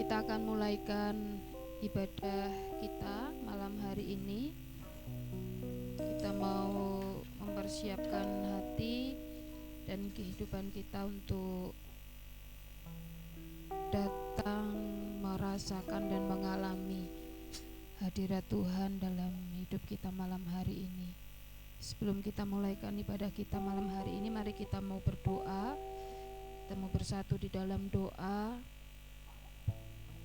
Kita akan mulaikan ibadah kita malam hari ini. Kita mau mempersiapkan hati dan kehidupan kita untuk datang merasakan dan mengalami hadirat Tuhan dalam hidup kita malam hari ini. Sebelum kita mulaikan ibadah kita malam hari ini, mari kita mau berdoa. Kita mau bersatu di dalam doa,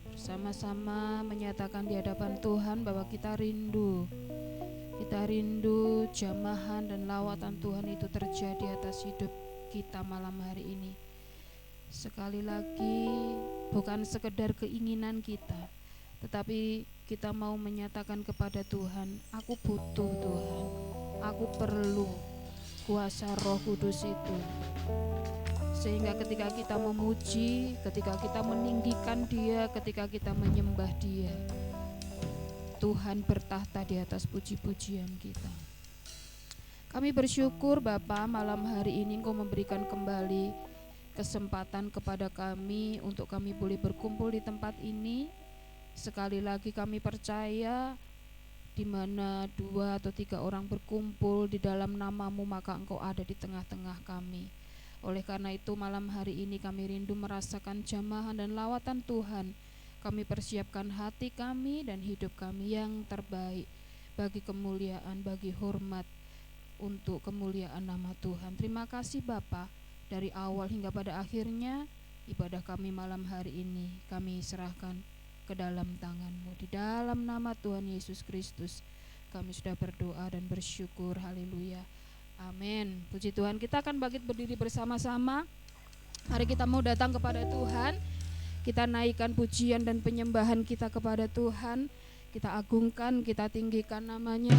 bersama-sama menyatakan di hadapan Tuhan bahwa kita rindu jamahan dan lawatan Tuhan itu terjadi atas hidup kita malam hari ini. Sekali lagi, bukan sekedar keinginan kita, tetapi kita mau menyatakan kepada Tuhan, aku butuh Tuhan, aku perlu kuasa Roh Kudus itu. Sehingga ketika kita memuji, ketika kita meninggikan Dia, ketika kita menyembah Dia, Tuhan bertahta di atas puji-pujian kita. Kami bersyukur Bapa, malam hari ini Engkau memberikan kembali kesempatan kepada kami untuk kami boleh berkumpul di tempat ini. Sekali lagi kami percaya di mana 2 atau 3 orang berkumpul di dalam nama-Mu, maka Engkau ada di tengah-tengah kami. Oleh karena itu malam hari ini kami rindu merasakan jamahan dan lawatan Tuhan. Kami persiapkan hati kami dan hidup kami yang terbaik bagi kemuliaan, bagi hormat, untuk kemuliaan nama Tuhan. Terima kasih Bapa, dari awal hingga pada akhirnya ibadah kami malam hari ini kami serahkan ke dalam tangan-Mu. Di dalam nama Tuhan Yesus Kristus kami sudah berdoa dan bersyukur. Haleluya. Amin. Puji Tuhan. Kita akan bangkit berdiri bersama-sama. Mari kita mau datang kepada Tuhan. Kita naikkan pujian dan penyembahan kita kepada Tuhan. Kita agungkan, kita tinggikan nama-Nya.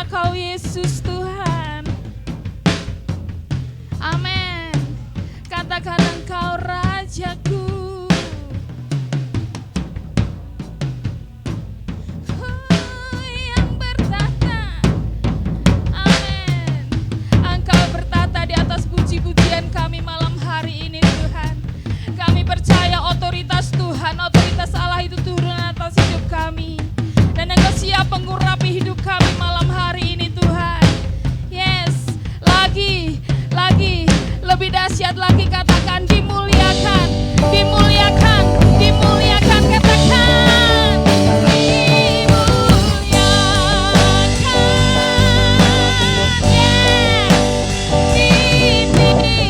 hanya Kau Yesus Tuhan. Amin. Katakan Engkau Rajaku. Yang bertata. Amin. Engkau bertata di atas puji-pujian kami malam hari ini Tuhan. Kami percaya otoritas Tuhan, otoritas Allah itu turun atas hidup kami. Dan Engkau siap mengurapi hidup kami malam hari ini Tuhan. Yes, lagi, lebih dahsyat lagi, katakan dimuliakan, dimuliakan, dimuliakan, katakan dimuliakan, yes, ditinggikan.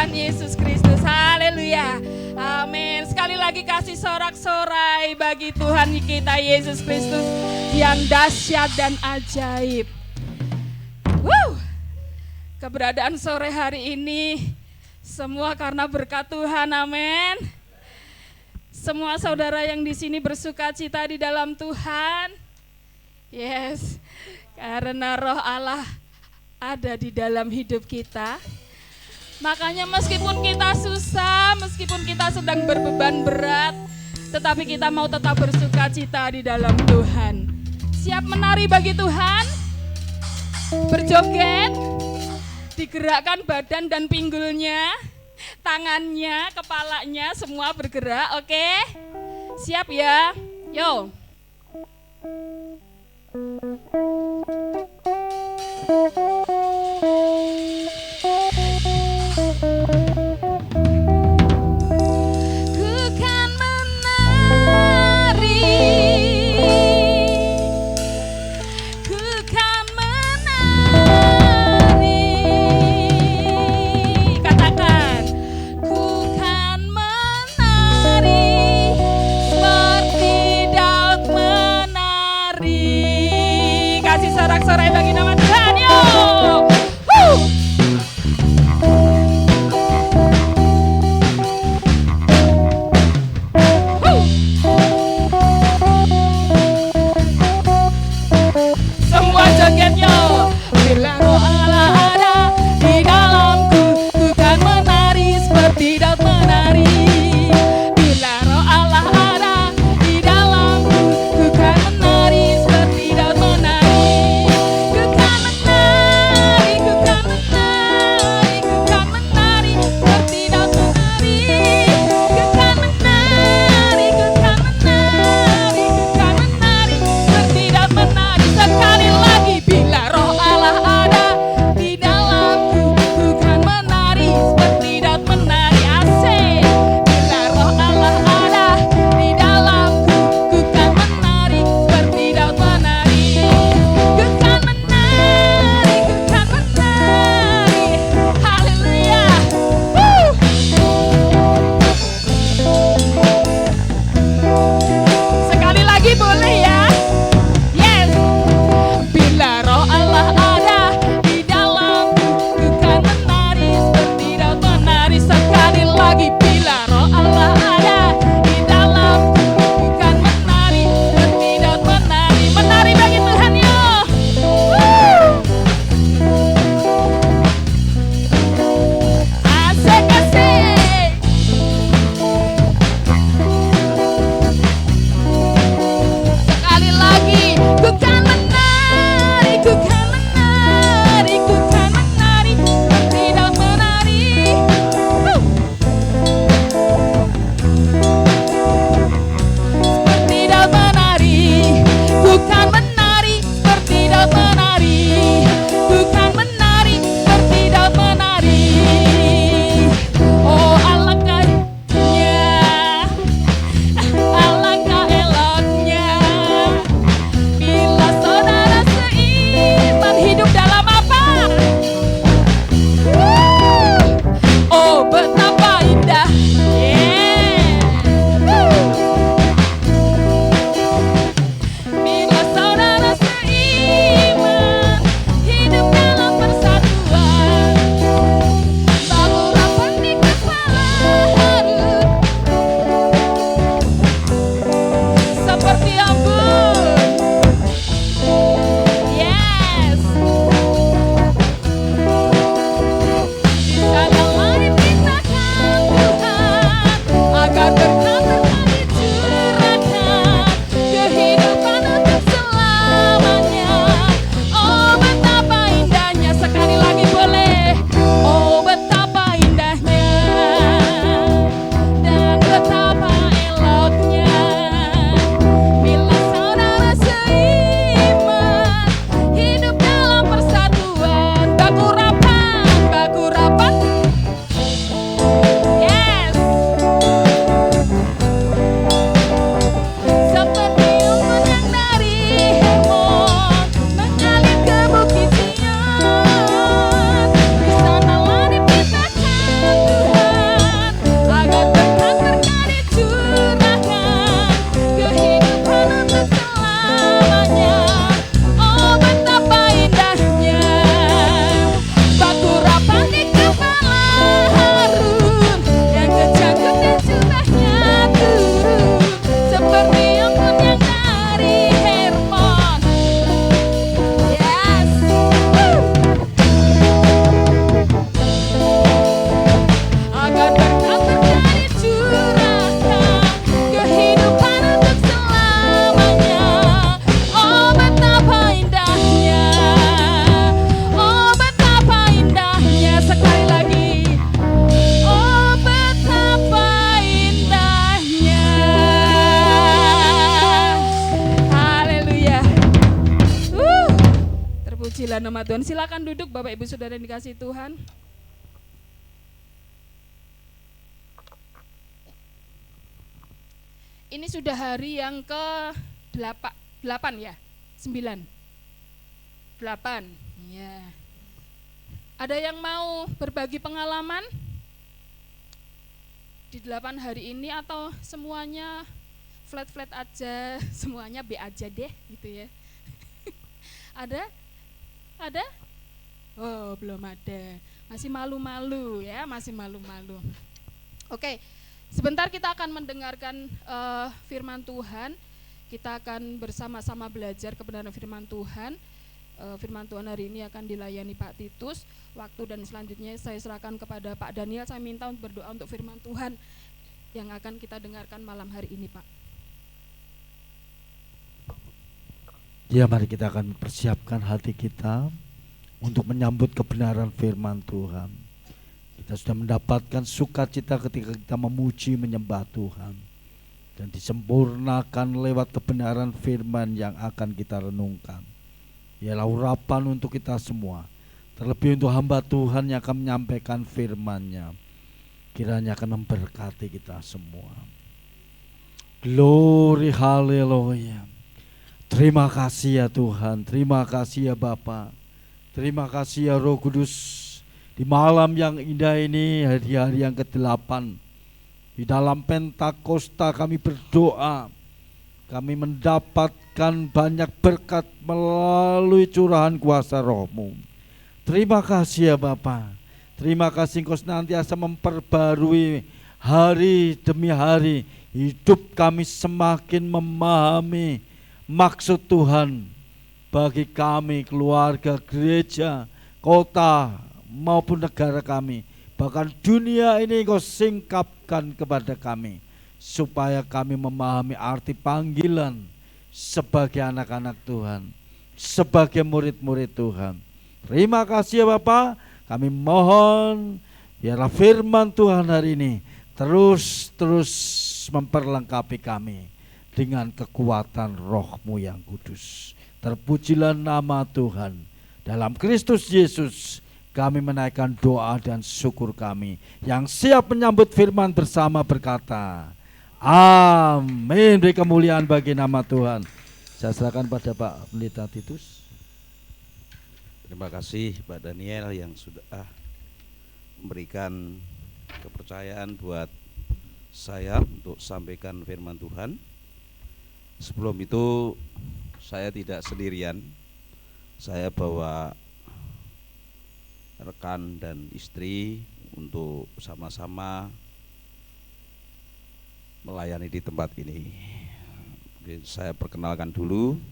Tuhan Yesus Kristus. Haleluya. Amin. Sekali lagi kasih sorak-sorai bagi Tuhan kita Yesus Kristus yang dahsyat dan ajaib. Keberadaan sore hari ini semua karena berkat Tuhan. Amin. Semua saudara yang di sini bersukacita di dalam Tuhan. Yes. Karena roh Allah ada di dalam hidup kita. Makanya meskipun kita susah, meskipun kita sedang berbeban berat, tetapi kita mau tetap bersukacita di dalam Tuhan. Siap menari bagi Tuhan? Berjoget? Digerakkan badan dan pinggulnya, tangannya, kepalanya, semua bergerak, oke? Siap ya? Yo. Menari Terpujilah nama Tuhan. Silakan duduk Bapak Ibu Saudara yang dikasihi Tuhan. Ini sudah hari yang ke-8 ya? 9. 8. Ya. Ada yang mau berbagi pengalaman di 8 hari ini atau semuanya flat-flat aja, semuanya B aja deh gitu ya? Ada? Ada? Oh, belum ada. Masih malu-malu ya, masih malu-malu. Oke, sebentar kita akan mendengarkan firman Tuhan. Kita akan bersama-sama belajar kebenaran firman Tuhan. Firman Tuhan hari ini akan dilayani Pak Titus. Waktu dan selanjutnya saya serahkan kepada Pak Daniel. Saya minta untuk berdoa untuk firman Tuhan yang akan kita dengarkan malam hari ini, Pak. Ya, mari kita akan persiapkan hati kita untuk menyambut kebenaran firman Tuhan. Kita sudah mendapatkan sukacita ketika kita memuji menyembah Tuhan, dan disempurnakan lewat kebenaran firman yang akan kita renungkan. Ialah urapan untuk kita semua, terlebih untuk hamba Tuhan yang akan menyampaikan firman-Nya. Kiranya akan memberkati kita semua. Glory, haleluya. Terima kasih ya Tuhan, terima kasih ya Bapa, terima kasih ya Roh Kudus. Di malam yang indah ini, hari-hari yang ke-8 di dalam Pentakosta, kami berdoa, kami mendapatkan banyak berkat melalui curahan kuasa Roh-Mu. Terima kasih ya Bapa, terima kasih Engkau senantiasa memperbarui hari demi hari hidup kami, semakin memahami maksud Tuhan bagi kami, keluarga, gereja, kota maupun negara kami, bahkan dunia ini Engkau singkapkan kepada kami, supaya kami memahami arti panggilan sebagai anak-anak Tuhan, sebagai murid-murid Tuhan. Terima kasih ya Bapa, kami mohon biarlah firman Tuhan hari ini terus memperlengkapi kami dengan kekuatan Roh-Mu yang kudus. Terpujilah nama Tuhan. Dalam Kristus Yesus kami menaikkan doa dan syukur kami. Yang siap menyambut firman bersama berkata, amin. Beri kemuliaan bagi nama Tuhan. Saya serahkan pada Pak Pendeta Titus. Terima kasih Pak Daniel yang sudah memberikan kepercayaan buat saya untuk sampaikan firman Tuhan. Sebelum itu saya tidak sendirian, saya bawa rekan dan istri untuk sama-sama melayani di tempat ini. Saya perkenalkan dulu,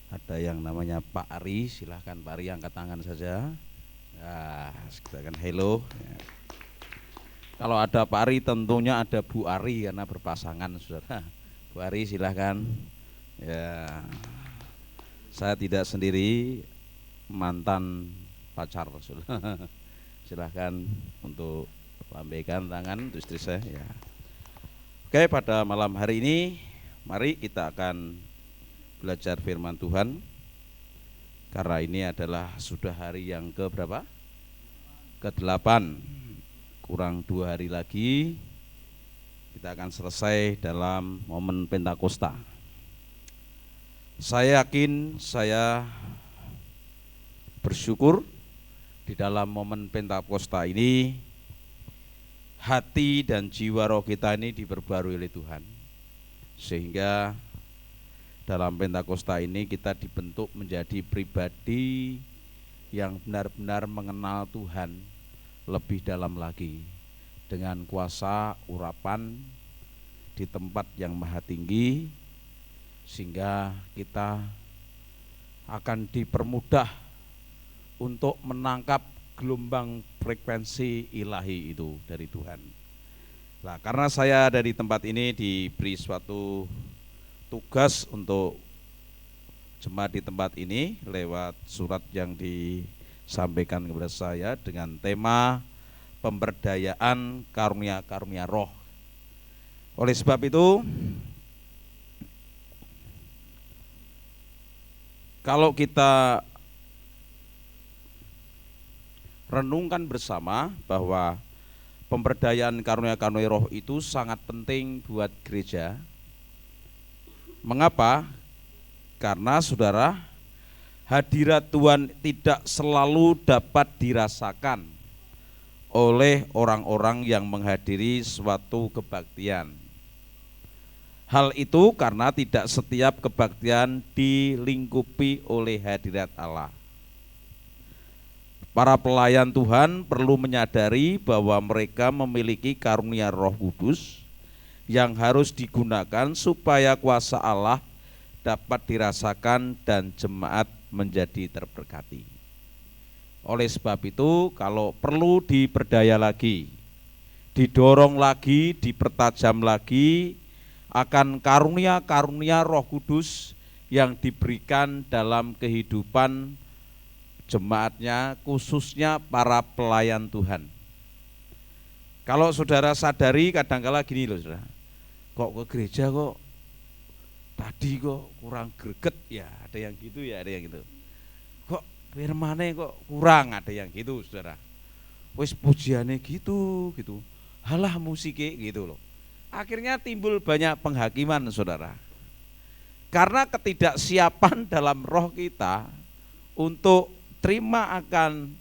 ada yang namanya Pak Ari, silahkan Pak Ari angkat tangan saja. Nah, kita akan hello. Kalau ada Pak Ari tentunya ada Bu Ari karena berpasangan, saudara. Bu Ari silahkan. Ya, saya tidak sendiri, mantan pacar, saudara. Silahkan untuk lambaikan tangan untuk istri saya. Ya. Oke, pada malam hari ini mari kita akan belajar firman Tuhan. Karena ini adalah sudah hari yang ke berapa? Ke-8. Kurang 2 hari lagi kita akan selesai dalam momen Pentakosta. Saya yakin, saya bersyukur di dalam momen Pentakosta ini hati dan jiwa roh kita ini diperbarui oleh Tuhan, sehingga dalam Pentakosta ini kita dibentuk menjadi pribadi yang benar-benar mengenal Tuhan lebih dalam lagi, dengan kuasa urapan di tempat yang maha tinggi, sehingga kita akan dipermudah untuk menangkap gelombang frekuensi ilahi itu dari Tuhan. Nah, karena saya dari tempat ini diberi suatu tugas untuk jemaat di tempat ini lewat surat yang disampaikan kepada saya dengan tema pemberdayaan karunia-karunia roh. Oleh sebab itu, kalau kita renungkan bersama bahwa pemberdayaan karunia-karunia roh itu sangat penting buat gereja. Mengapa? Karena saudara, hadirat Tuhan tidak selalu dapat dirasakan oleh orang-orang yang menghadiri suatu kebaktian. Hal itu karena tidak setiap kebaktian dilingkupi oleh hadirat Allah. Para pelayan Tuhan perlu menyadari bahwa mereka memiliki karunia Roh Kudus yang harus digunakan supaya kuasa Allah dapat dirasakan dan jemaat menjadi terberkati. Oleh sebab itu, kalau perlu diperdaya lagi, didorong lagi, dipertajam lagi akan karunia-karunia Roh Kudus yang diberikan dalam kehidupan jemaatnya, khususnya para pelayan Tuhan. Kalau saudara sadari kadang-kala gini loh saudara, kok ke gereja kok tadi kok kurang greget ya, ada yang gitu ya, ada yang gitu. Kok firmane kok kurang, ada yang gitu saudara. Wis pujiannya gitu, halah musiknya gitu loh. Akhirnya timbul banyak penghakiman saudara. Karena ketidaksiapan dalam roh kita untuk terima akan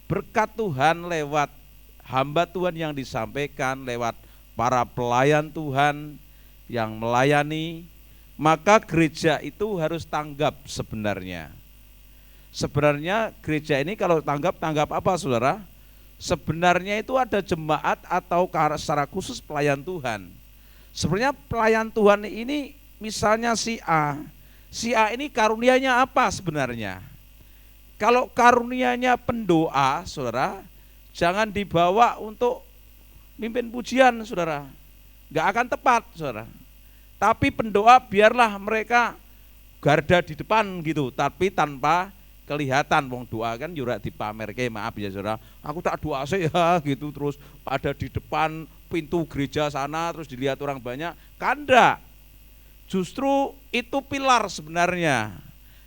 berkat Tuhan lewat hamba Tuhan yang disampaikan, lewat para pelayan Tuhan yang melayani, maka gereja itu harus tanggap sebenarnya. Sebenarnya gereja ini kalau tanggap apa saudara? Sebenarnya itu ada jemaat atau secara khusus pelayan Tuhan. Sebenarnya pelayan Tuhan ini misalnya si A ini karunianya apa sebenarnya? Kalau karunianya pendoa, saudara, jangan dibawa untuk mimpin pujian, saudara. Gak akan tepat, saudara. Tapi pendoa biarlah mereka garda di depan gitu, tapi tanpa kelihatan. Wong doa kan juga dipamerke, maaf ya saudara. Aku tak doa sih ya gitu, terus ada di depan pintu gereja sana, terus dilihat orang banyak. Kanda. Justru itu pilar sebenarnya.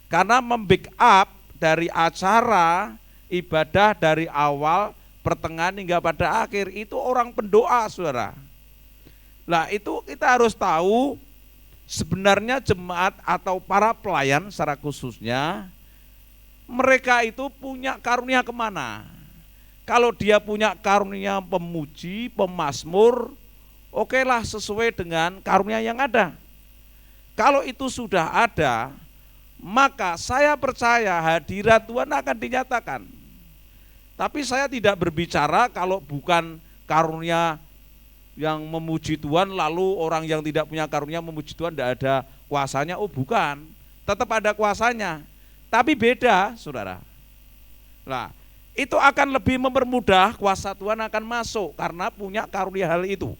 Karena membackup dari acara ibadah dari awal, pertengahan hingga pada akhir itu orang pendoa saudara. Nah itu kita harus tahu sebenarnya jemaat atau para pelayan secara khususnya mereka itu punya karunia kemana. Kalau dia punya karunia pemuji, pemazmur, okelah sesuai dengan karunia yang ada. Kalau itu sudah ada, maka saya percaya hadirat Tuhan akan dinyatakan. Tapi saya tidak berbicara kalau bukan karunia yang memuji Tuhan, lalu orang yang tidak punya karunia memuji Tuhan tidak ada kuasanya. Oh bukan, tetap ada kuasanya. Tapi beda saudara. Nah itu akan lebih mempermudah, kuasa Tuhan akan masuk karena punya karunia hal itu.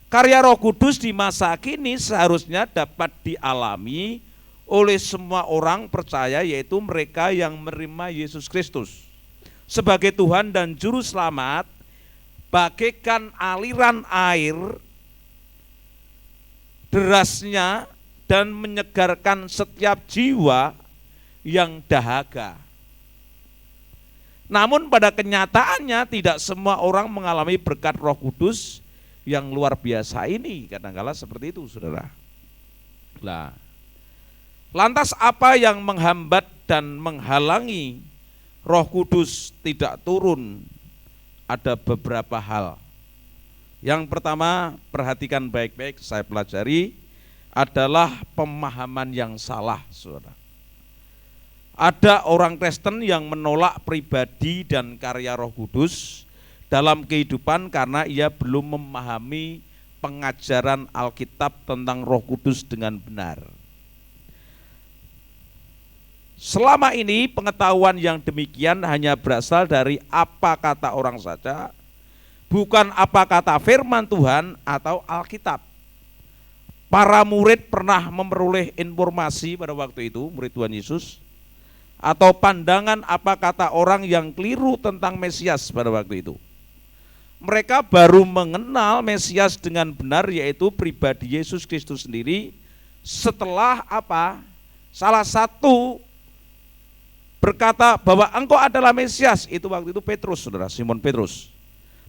Karya Roh Kudus di masa kini seharusnya dapat dialami oleh semua orang percaya, yaitu mereka yang menerima Yesus Kristus sebagai Tuhan dan Juru Selamat, bagaikan aliran air derasnya dan menyegarkan setiap jiwa yang dahaga. Namun pada kenyataannya tidak semua orang mengalami berkat Roh Kudus yang luar biasa ini, kadang-kala seperti itu saudara. Nah, lantas apa yang menghambat dan menghalangi Roh Kudus tidak turun? Ada beberapa hal. Yang pertama, perhatikan baik-baik, saya pelajari, adalah pemahaman yang salah, saudara. Ada orang Kristen yang menolak pribadi dan karya Roh Kudus dalam kehidupan karena ia belum memahami pengajaran Alkitab tentang Roh Kudus dengan benar. Selama ini pengetahuan yang demikian hanya berasal dari apa kata orang saja, bukan apa kata firman Tuhan atau Alkitab. Para murid pernah memperoleh informasi pada waktu itu, murid Tuhan Yesus, atau pandangan apa kata orang yang keliru tentang Mesias pada waktu itu. Mereka baru mengenal Mesias dengan benar, yaitu pribadi Yesus Kristus sendiri, setelah apa? Salah satu berkata bahwa engkau adalah Mesias. Itu waktu itu Petrus, saudara, Simon Petrus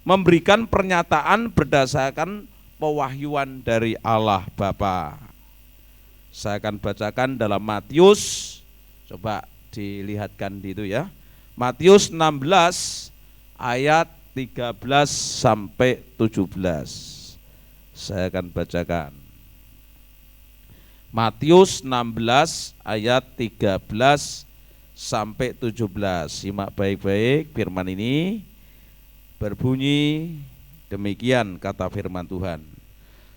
memberikan pernyataan berdasarkan pewahyuan dari Allah Bapa. Saya akan bacakan dalam Matius, coba dilihatkan di itu ya. Matius 16 ayat 13 sampai 17. Saya akan bacakan. Matius 16 ayat 13 sampai 17. Simak baik-baik firman ini. Berbunyi demikian kata firman Tuhan.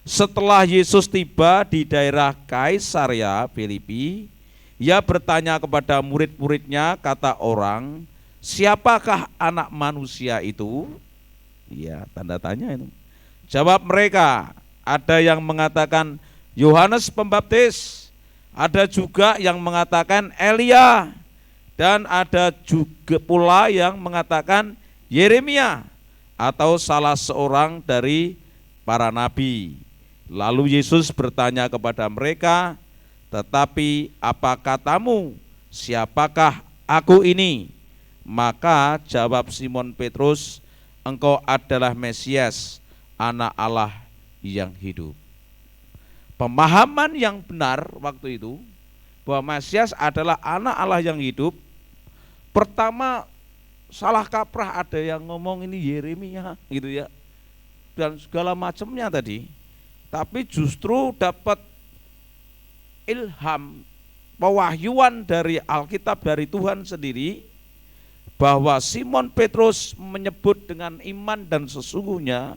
Setelah Yesus tiba di daerah Kaisarea Filipi, ia bertanya kepada murid-muridnya, kata orang, siapakah anak manusia itu? Ya, tanda tanya itu. Jawab mereka, ada yang mengatakan Yohanes Pembaptis, ada juga yang mengatakan Elia, dan ada juga pula yang mengatakan Yeremia atau salah seorang dari para nabi. Lalu Yesus bertanya kepada mereka, tetapi apa katamu, siapakah aku ini? Maka jawab Simon Petrus, engkau adalah Mesias, anak Allah yang hidup. Pemahaman yang benar waktu itu bahwa Mesias adalah anak Allah yang hidup, pertama salah kaprah, ada yang ngomong ini Yeremia gitu ya, dan segala macamnya tadi. Tapi justru dapat ilham, pewahyuan dari Alkitab, dari Tuhan sendiri, bahwa Simon Petrus menyebut dengan iman dan sesungguhnya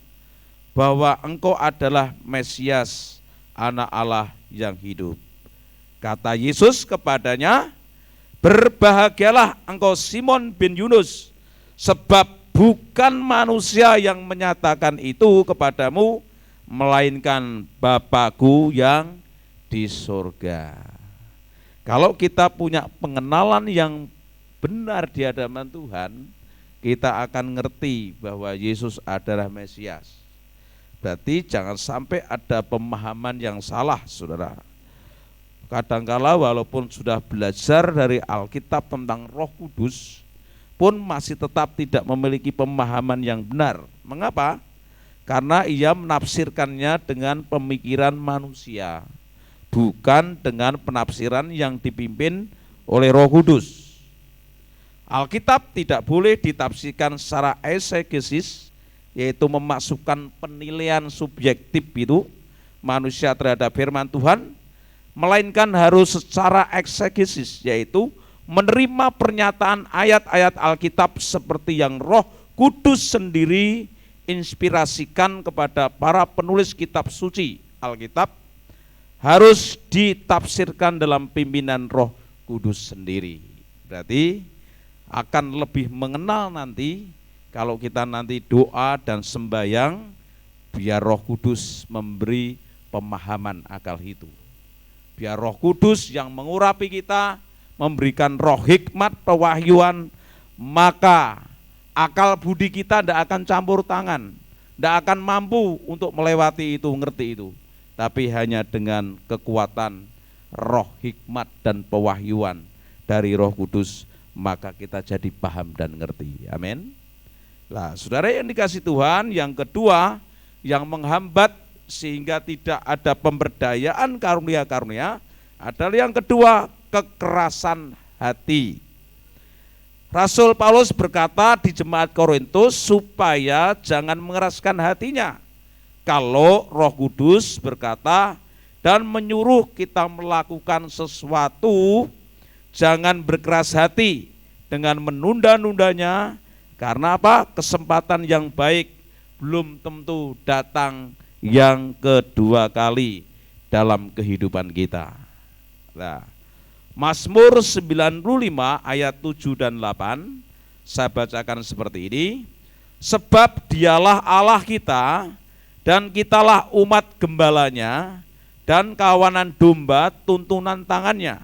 bahwa engkau adalah Mesias, anak Allah yang hidup. Kata Yesus kepadanya, berbahagialah engkau Simon bin Yunus, sebab bukan manusia yang menyatakan itu kepadamu, melainkan Bapa-Ku yang di surga. Kalau kita punya pengenalan yang benar di hadapan Tuhan, kita akan ngerti bahwa Yesus adalah Mesias. Berarti jangan sampai ada pemahaman yang salah, saudara. Kadangkala walaupun sudah belajar dari Alkitab tentang Roh Kudus, pun masih tetap tidak memiliki pemahaman yang benar. Mengapa? Karena ia menafsirkannya dengan pemikiran manusia, bukan dengan penafsiran yang dipimpin oleh Roh Kudus. Alkitab tidak boleh ditafsirkan secara eisegesis, yaitu memasukkan penilaian subjektif itu manusia terhadap firman Tuhan, melainkan harus secara eksegesis, yaitu menerima pernyataan ayat-ayat Alkitab seperti yang Roh Kudus sendiri inspirasikan kepada para penulis kitab suci Alkitab, harus ditafsirkan dalam pimpinan Roh Kudus sendiri. Berarti akan lebih mengenal nanti kalau kita nanti doa dan sembahyang, biar Roh Kudus memberi pemahaman akal itu. Biar Roh Kudus yang mengurapi kita, memberikan roh hikmat pewahyuan, maka akal budi kita tidak akan campur tangan, tidak akan mampu untuk melewati itu, ngerti itu. Tapi hanya dengan kekuatan roh hikmat dan pewahyuan dari Roh Kudus, maka kita jadi paham dan ngerti. Amin. Nah, saudara yang dikasih Tuhan, yang kedua yang menghambat sehingga tidak ada pemberdayaan karunia-karunia adalah yang kedua, kekerasan hati. Rasul Paulus berkata di jemaat Korintus supaya jangan mengeraskan hatinya. Kalau Roh Kudus berkata dan menyuruh kita melakukan sesuatu, jangan berkeras hati dengan menunda-nundanya. Karena apa? Kesempatan yang baik belum tentu datang yang kedua kali dalam kehidupan kita. Nah, Mazmur 95 ayat 7 dan 8 saya bacakan seperti ini. Sebab dialah Allah kita dan kitalah umat gembalanya dan kawanan domba tuntunan tangannya.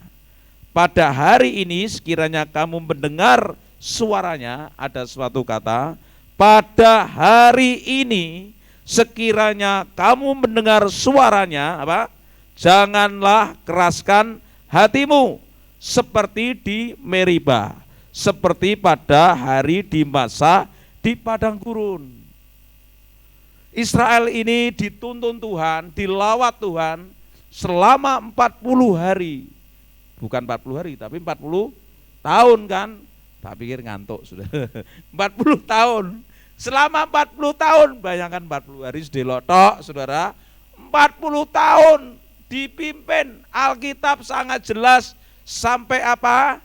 Pada hari ini sekiranya kamu mendengar suaranya, ada suatu kata, pada hari ini sekiranya kamu mendengar suaranya, apa? Janganlah keraskan hatimu seperti di Meriba, seperti pada hari di masa di padang gurun. Israel ini dituntun Tuhan, dilawat Tuhan selama 40 hari. Bukan 40 hari, tapi 40 tahun kan. Tak pikir ngantuk sudah. 40 tahun. Selama 40 tahun, bayangkan 40 hari sedelotok, saudara. 40 tahun dipimpin, Alkitab sangat jelas sampai apa?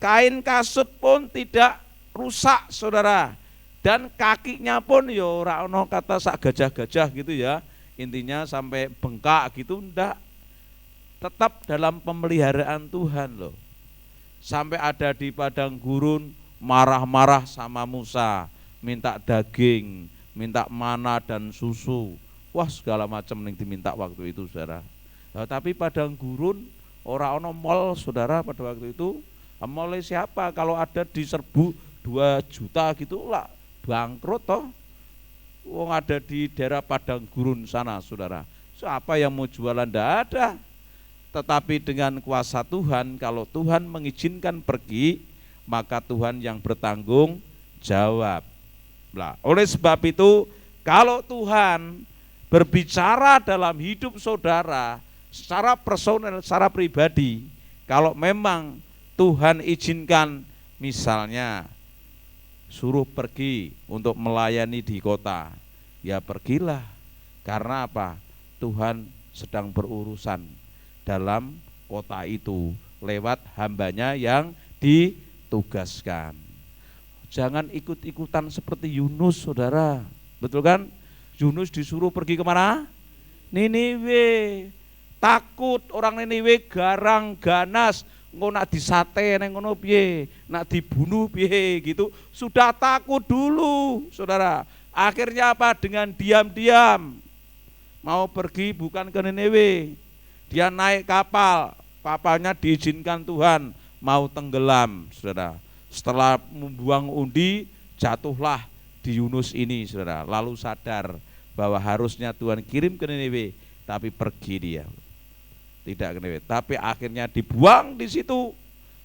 Kain kasut pun tidak rusak, saudara. Dan kakinya pun ya ora ono kata sak gajah-gajah gitu ya. Intinya sampai bengkak gitu ndak. Tetap dalam pemeliharaan Tuhan loh. Sampai ada di padang gurun marah-marah sama Musa, minta daging, minta mana dan susu. Wah, segala macam yang diminta waktu itu, saudara. Nah, tapi padang gurun ora ono mall, saudara, pada waktu itu. Mall siapa? Kalau ada diserbu 2 juta gitu lah, bangkrut toh. Wong ada di daerah padang gurun sana, saudara. Siapa yang mau jualan? Ndak ada. Tetapi dengan kuasa Tuhan, kalau Tuhan mengizinkan pergi, maka Tuhan yang bertanggung jawab. Nah, oleh sebab itu, kalau Tuhan berbicara dalam hidup saudara, secara personal, secara pribadi, kalau memang Tuhan izinkan, misalnya suruh pergi untuk melayani di kota, ya pergilah. Karena apa? Tuhan sedang berurusan dalam kota itu lewat hambanya yang ditugaskan. Jangan ikut-ikutan seperti Yunus, saudara. Betul kan? Yunus disuruh pergi kemana? Niniwe. Takut orang Niniwe garang ganas, engko nak disate neng ngono piye, nak dibunuh piye gitu. Sudah takut dulu, saudara. Akhirnya apa? Dengan diam-diam mau pergi bukan ke Niniwe. Dia naik kapal, kapalnya diizinkan Tuhan mau tenggelam, saudara. Setelah membuang undi, jatuhlah di Yunus ini, saudara. Lalu sadar bahwa harusnya Tuhan kirim ke Niniwe, tapi pergi dia. Tidak ke Niniwe, tapi akhirnya dibuang di situ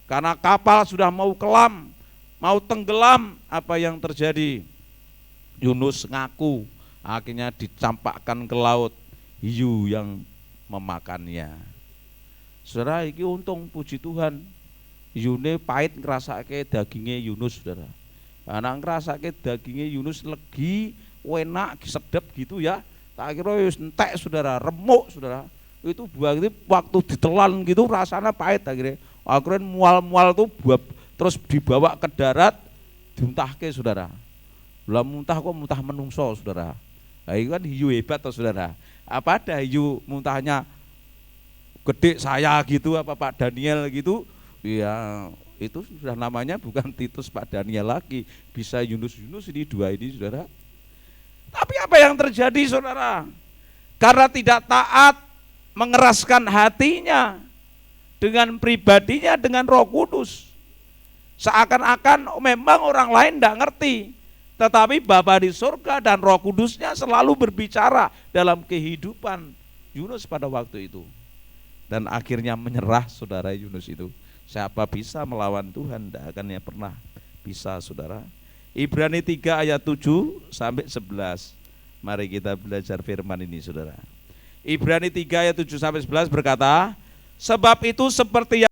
karena kapal sudah mau kelam, mau tenggelam. Apa yang terjadi? Yunus ngaku, akhirnya dicampakkan ke laut, hiu yang memakannya. Saudara, iki untung puji Tuhan, hiune pahit ngrasake dagingnya Yunus, saudara. Anak ngrasake dagingnya Yunus legi, enak, sedap gitu ya. Tak kira wis entek, saudara, remuk, saudara. Itu buah itu waktu ditelan gitu rasanya pahit akhirnya. Akhirnya mual-mual tuh terus dibawa ke darat, dimuntahke, saudara. Lah muntah kok muntah menungso, saudara. Nah, itu kan hiu hebat toh, saudara. Apa ada hiu muntahnya gede saya gitu, apa Pak Daniel gitu, ya itu sudah namanya bukan Titus Pak Daniel lagi, bisa Yunus ini dua ini, saudara. Tapi apa yang terjadi, saudara? Karena tidak taat, mengeraskan hatinya dengan pribadinya, dengan Roh Kudus, seakan-akan memang orang lain tidak ngerti. Tetapi Bapa di surga dan Roh Kudusnya selalu berbicara dalam kehidupan Yunus pada waktu itu. Dan akhirnya menyerah, saudara, Yunus itu. Siapa bisa melawan Tuhan? Tidak akan ya pernah bisa, saudara. Ibrani 3 ayat 7 sampai 11. Mari kita belajar firman ini, saudara. Ibrani 3 ayat 7 sampai 11 berkata, sebab itu seperti yang